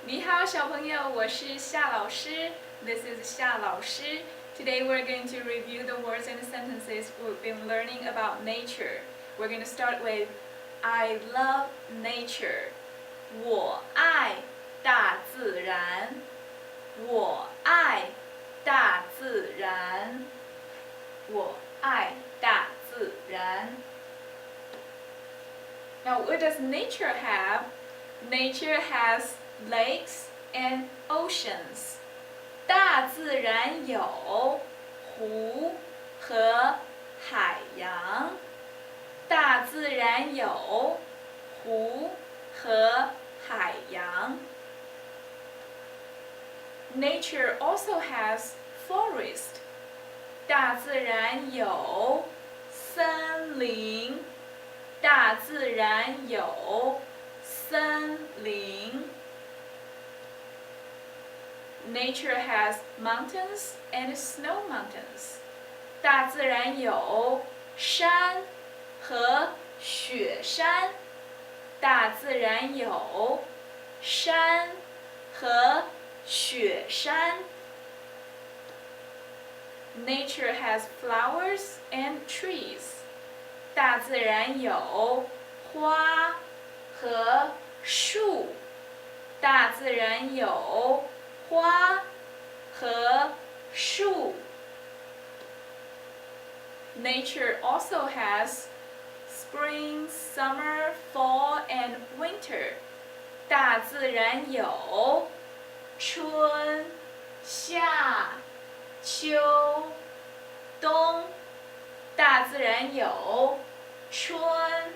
你好，小朋友，我是夏老师。This is 夏老师。Today we're going to review the words and sentences we've been learning about nature. We're going to start with I love nature. 我爱大自然。我爱大自然。我爱大自然。Now, what does nature have? Nature has lakes and oceans. 大自然有湖和海洋。大自然有湖和海洋。Nature also has forest. 大自然有森林。大自然有森林。Nature has mountains and snow mountains. 大自然有山和雪山。大自然有山和雪山。Nature has flowers and trees. 大自然有花和树。大自然有花和树。Nature also has spring, summer, fall, and winter. 大自然有春、夏、秋、冬。大自然有春、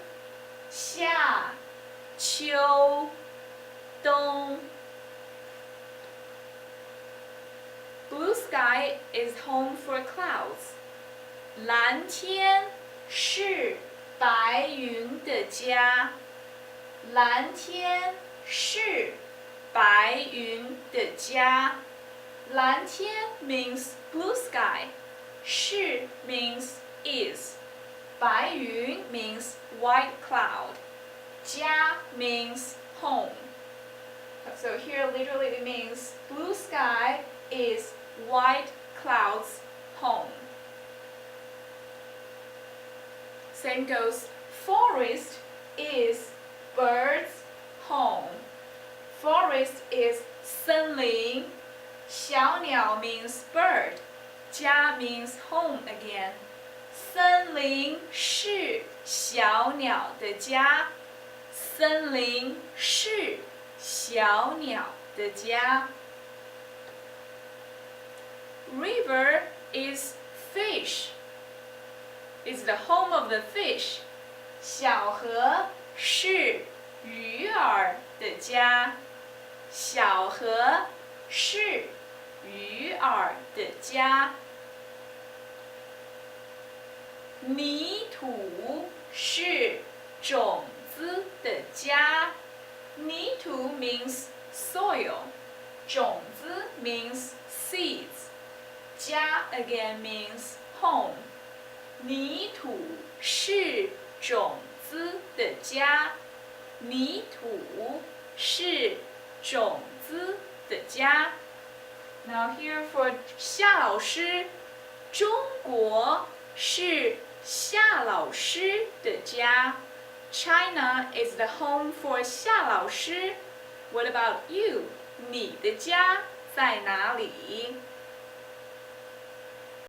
夏、秋、冬。Blue sky is home for clouds. 蓝天是白云的家。蓝天是白云的家。蓝天 means blue sky. 是 means is. 白云 means white cloud. 家 means home. So here literally it means blue sky is white cloud's home. Same goes, forest is bird's home. Forest is 森林。小鸟 means bird. 家 means home again. 森林是小鸟的家。森林是小鸟的家。River is fish. It's the home of the fish. 小河是鱼儿的家。小河是鱼儿的家。泥土是种子的家。泥土 means soil. 种子 means seeds. 家 again means home. 泥土是种子的家。泥土是种子的家。Now here for 夏老师，中国是夏老师的家。China is the home for 夏老师。What about you? 你的家在哪里？